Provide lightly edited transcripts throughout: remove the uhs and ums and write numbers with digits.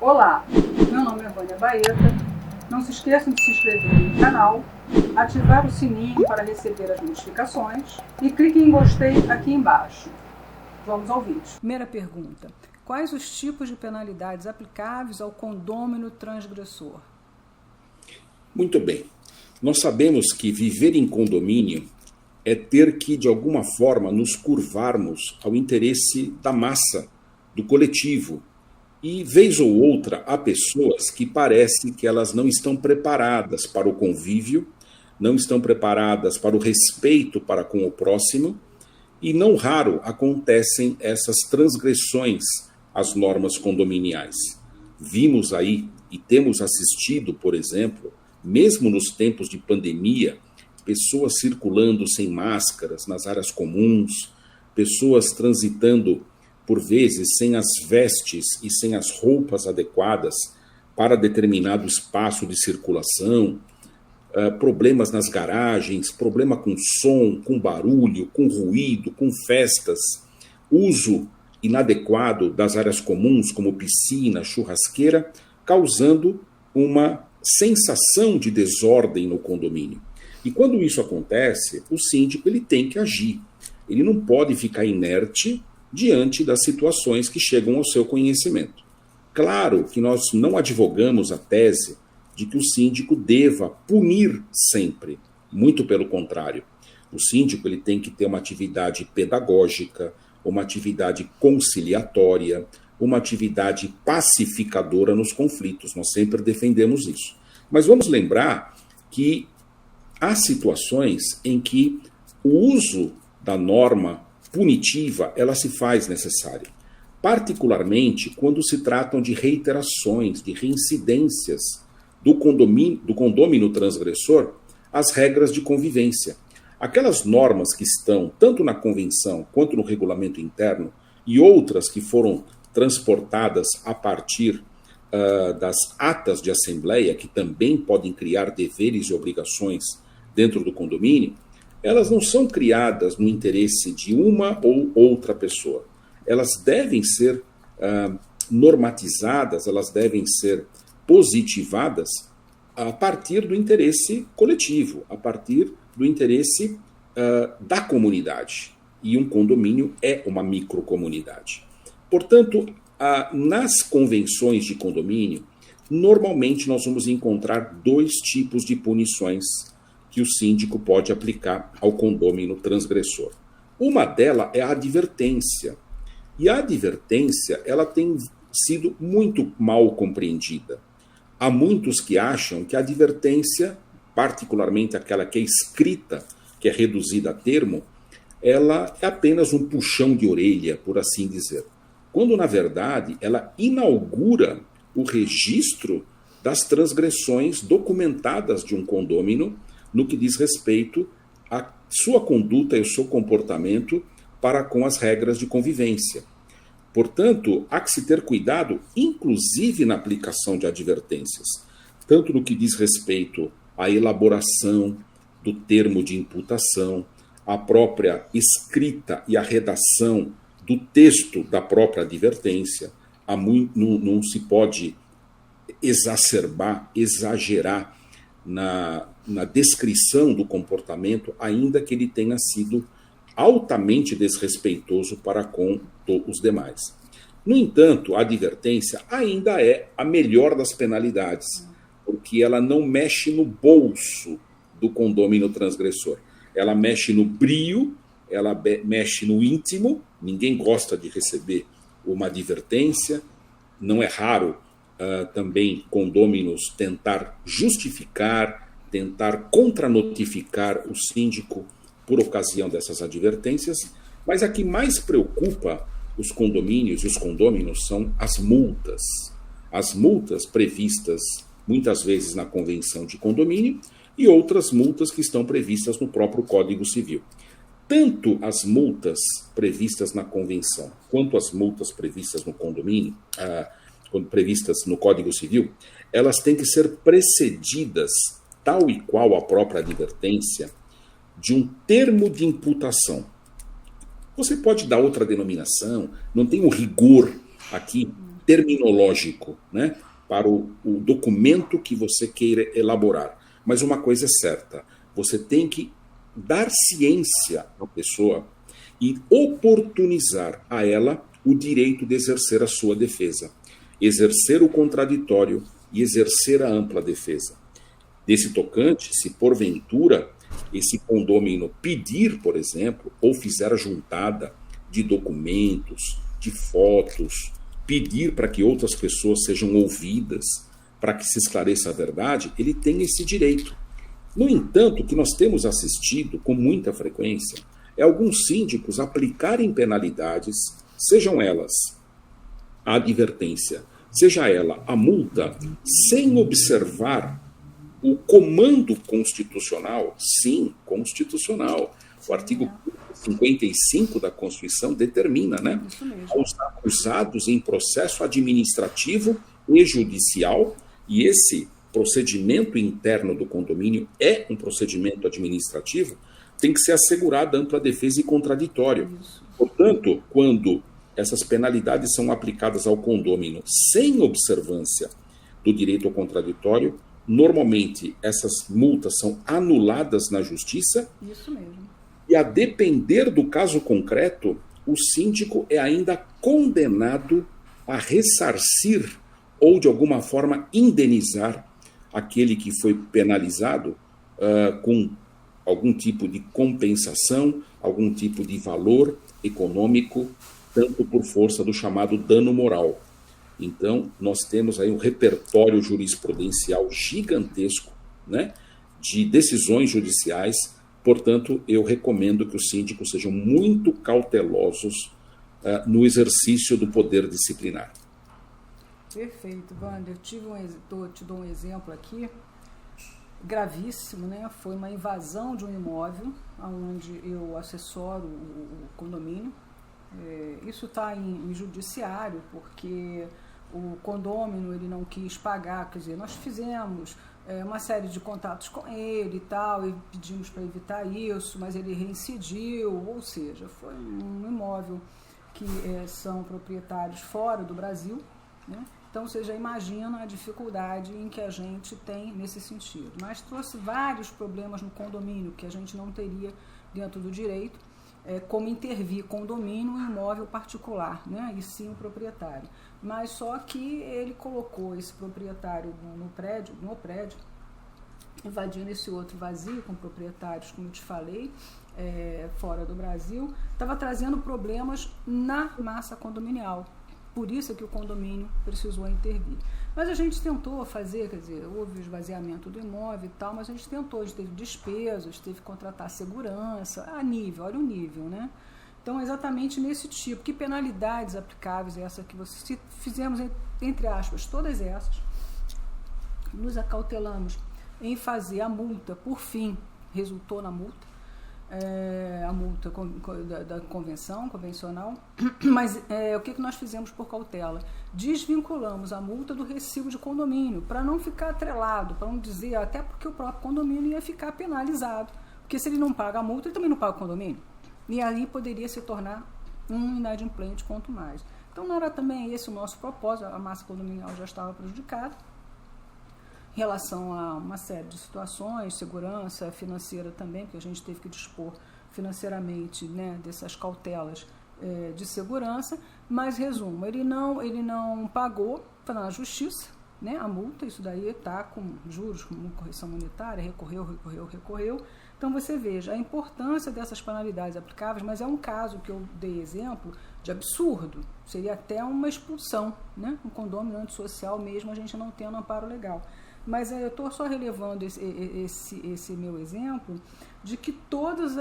Olá, meu nome é Vânia Baeta. Não se esqueçam de se inscrever no canal, ativar o sininho para receber as notificações e clique em gostei aqui embaixo. Vamos ao vídeo. Primeira pergunta: quais os tipos de penalidades aplicáveis ao condômino transgressor? Muito bem. Nós sabemos que viver em condomínio é ter que, de alguma forma, nos curvarmos ao interesse da massa, do coletivo. E, vez ou outra, há pessoas que parece que elas não estão preparadas para o convívio, não estão preparadas para o respeito para com o próximo, e não raro acontecem essas transgressões às normas condominiais. Vimos aí e temos assistido, por exemplo, mesmo nos tempos de pandemia, pessoas circulando sem máscaras nas áreas comuns, pessoas transitando por vezes sem as vestes e sem as roupas adequadas para determinado espaço de circulação, problemas nas garagens, problema com som, com barulho, com ruído, com festas, uso inadequado das áreas comuns como piscina, churrasqueira, causando uma sensação de desordem no condomínio. E quando isso acontece, o síndico ele tem que agir. Ele não pode ficar inerte diante das situações que chegam ao seu conhecimento. Claro que nós não advogamos a tese de que o síndico deva punir sempre, muito pelo contrário. O síndico ele tem que ter uma atividade pedagógica, uma atividade conciliatória, uma atividade pacificadora nos conflitos. Nós sempre defendemos isso. Mas vamos lembrar que há situações em que o uso da norma punitiva, ela se faz necessária, particularmente quando se tratam de reiterações, de reincidências do condômino transgressor às regras de convivência. Aquelas normas que estão tanto na convenção quanto no regulamento interno e outras que foram transportadas a partir das atas de assembleia, que também podem criar deveres e obrigações dentro do condomínio, elas não são criadas no interesse de uma ou outra pessoa. Elas devem ser normatizadas, elas devem ser positivadas a partir do interesse coletivo, a partir do interesse da comunidade. E um condomínio é uma microcomunidade. Portanto, nas convenções de condomínio, normalmente nós vamos encontrar dois tipos de punições que o síndico pode aplicar ao condômino transgressor. Uma delas é a advertência. E a advertência, ela tem sido muito mal compreendida. Há muitos que acham que a advertência, particularmente aquela que é escrita, que é reduzida a termo, ela é apenas um puxão de orelha, por assim dizer. Quando, na verdade, ela inaugura o registro das transgressões documentadas de um condômino no que diz respeito à sua conduta e ao seu comportamento para com as regras de convivência. Portanto, há que se ter cuidado, inclusive na aplicação de advertências, tanto no que diz respeito à elaboração do termo de imputação, à própria escrita e à redação do texto da própria advertência. Não se pode exacerbar, exagerar na descrição do comportamento, ainda que ele tenha sido altamente desrespeitoso para com os demais. No entanto, a advertência ainda é a melhor das penalidades, porque ela não mexe no bolso do condômino transgressor. Ela mexe no brio, ela mexe no íntimo. Ninguém gosta de receber uma advertência. Não é raro também condôminos tentar justificar, tentar contranotificar o síndico por ocasião dessas advertências, mas a que mais preocupa os condomínios e os condôminos são as multas. As multas previstas muitas vezes na convenção de condomínio e outras multas que estão previstas no próprio Código Civil. Tanto as multas previstas na convenção quanto as multas previstas no condomínio, previstas no Código Civil, elas têm que ser precedidas, tal e qual a própria advertência, de um termo de imputação. Você pode dar outra denominação, não tem um rigor aqui terminológico, né, para o documento que você queira elaborar. Mas uma coisa é certa, você tem que dar ciência à pessoa e oportunizar a ela o direito de exercer a sua defesa, exercer o contraditório e exercer a ampla defesa. Desse tocante, se porventura esse condômino pedir, por exemplo, ou fizer a juntada de documentos, de fotos, pedir para que outras pessoas sejam ouvidas, para que se esclareça a verdade, ele tem esse direito. No entanto, o que nós temos assistido com muita frequência é alguns síndicos aplicarem penalidades, sejam elas a advertência, seja ela a multa, sem observar o comando constitucional, sim, constitucional. O artigo 55 da Constituição determina, né, aos acusados em processo administrativo e judicial, e esse procedimento interno do condomínio é um procedimento administrativo, tem que ser assegurada ampla defesa e contraditório. Portanto, quando essas penalidades são aplicadas ao condômino sem observância do direito ao contraditório, normalmente essas multas são anuladas na justiça. Isso mesmo. E a depender do caso concreto, o síndico é ainda condenado a ressarcir ou de alguma forma indenizar aquele que foi penalizado com algum tipo de compensação, algum tipo de valor econômico, tanto por força do chamado dano moral. Então, nós temos aí um repertório jurisprudencial gigantesco, né, de decisões judiciais. Portanto, eu recomendo que os síndicos sejam muito cautelosos no exercício do poder disciplinar. Perfeito, Wander. Eu te dou um exemplo aqui, gravíssimo, né? Foi uma invasão de um imóvel, onde eu assessoro o condomínio. Isso está em judiciário, porque o condômino ele não quis pagar, quer dizer, nós fizemos uma série de contatos com ele e tal, e pedimos para evitar isso, mas ele reincidiu, ou seja, foi um imóvel que são proprietários fora do Brasil, né? Então você já imagina a dificuldade em que a gente tem nesse sentido. Mas trouxe vários problemas no condomínio que a gente não teria dentro do direito, como intervir condomínio em imóvel particular, né? E sim o proprietário. Mas só que ele colocou esse proprietário no prédio, invadindo esse outro vazio com proprietários, como eu te falei, fora do Brasil, estava trazendo problemas na massa condominial. Por isso é que o condomínio precisou intervir. Mas a gente tentou fazer, quer dizer, houve o esvaziamento do imóvel e tal, mas a gente tentou, a gente teve despesas, teve que contratar segurança, a nível, olha o nível, né? Então, exatamente nesse tipo, que penalidades aplicáveis essa que você fizemos, entre aspas, todas essas, nos acautelamos em fazer a multa, por fim, resultou na multa, a multa da convenção, convencional, mas o que nós fizemos por cautela? Desvinculamos a multa do recibo de condomínio, para não ficar atrelado, para não dizer, até porque o próprio condomínio ia ficar penalizado, porque se ele não paga a multa, ele também não paga o condomínio, e aí poderia se tornar um inadimplente quanto mais. Então não era também esse o nosso propósito, a massa condominial já estava prejudicada, em relação a uma série de situações, segurança financeira também, porque a gente teve que dispor financeiramente, né, dessas cautelas de segurança, mas resumo, ele não pagou, foi na justiça, né, a multa, isso daí está com juros, com correção monetária, recorreu. Então você veja a importância dessas penalidades aplicáveis, mas é um caso que eu dei exemplo de absurdo, seria até uma expulsão, né, um condomínio antissocial mesmo a gente não tendo amparo legal. Mas eu estou só relevando esse meu exemplo de que todos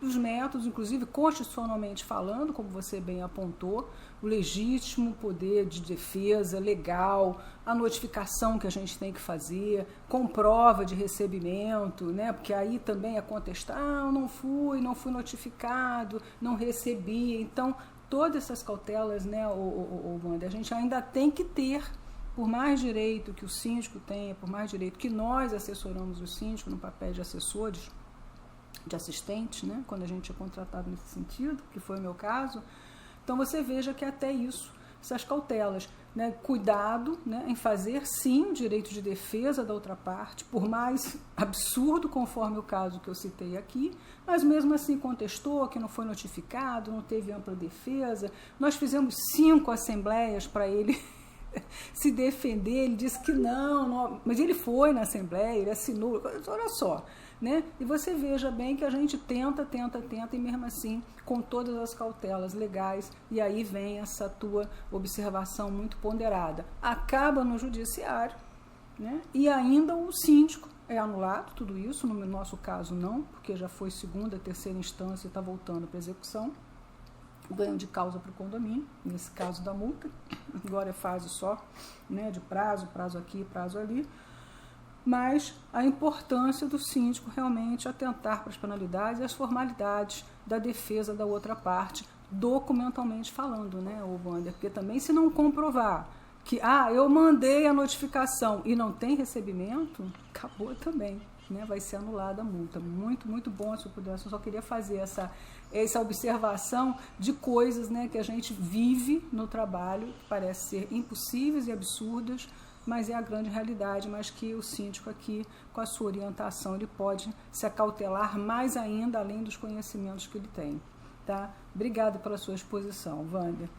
os métodos, inclusive constitucionalmente falando, como você bem apontou, o legítimo poder de defesa legal, a notificação que a gente tem que fazer, com prova de recebimento, né? Porque aí também é contestar, eu não fui notificado, não recebi. Então, todas essas cautelas, né, Wander, a gente ainda tem que ter. Por mais direito que o síndico tenha, por mais direito que nós assessoramos o síndico no papel de assessores, de assistentes, né, quando a gente é contratado nesse sentido, que foi o meu caso, então você veja que até isso, essas cautelas. né, cuidado, né, em fazer sim o direito de defesa da outra parte, por mais absurdo conforme o caso que eu citei aqui, mas mesmo assim contestou, que não foi notificado, não teve ampla defesa. Nós fizemos 5 assembleias para ele se defender, ele disse que não, mas ele foi na Assembleia, ele assinou, olha só, né? E você veja bem que a gente tenta, e mesmo assim, com todas as cautelas legais, e aí vem essa tua observação muito ponderada. Acaba no judiciário, né? E ainda o síndico é anulado, tudo isso, no nosso caso não, porque já foi segunda, terceira instância e está voltando para execução. Ganho de causa para o condomínio, nesse caso da multa, agora é fase só, né, de prazo aqui, prazo ali, mas a importância do síndico realmente atentar para as penalidades e as formalidades da defesa da outra parte, documentalmente falando, né, Wander, porque também se não comprovar que, eu mandei a notificação e não tem recebimento, acabou também. Né, vai ser anulada a multa. Muito, muito bom, se eu pudesse. Eu só queria fazer essa observação de coisas, né, que a gente vive no trabalho, que parece ser impossíveis e absurdas, mas é a grande realidade, mas que o síndico aqui, com a sua orientação, ele pode se acautelar mais ainda, além dos conhecimentos que ele tem. Tá? Obrigada pela sua exposição, Wander.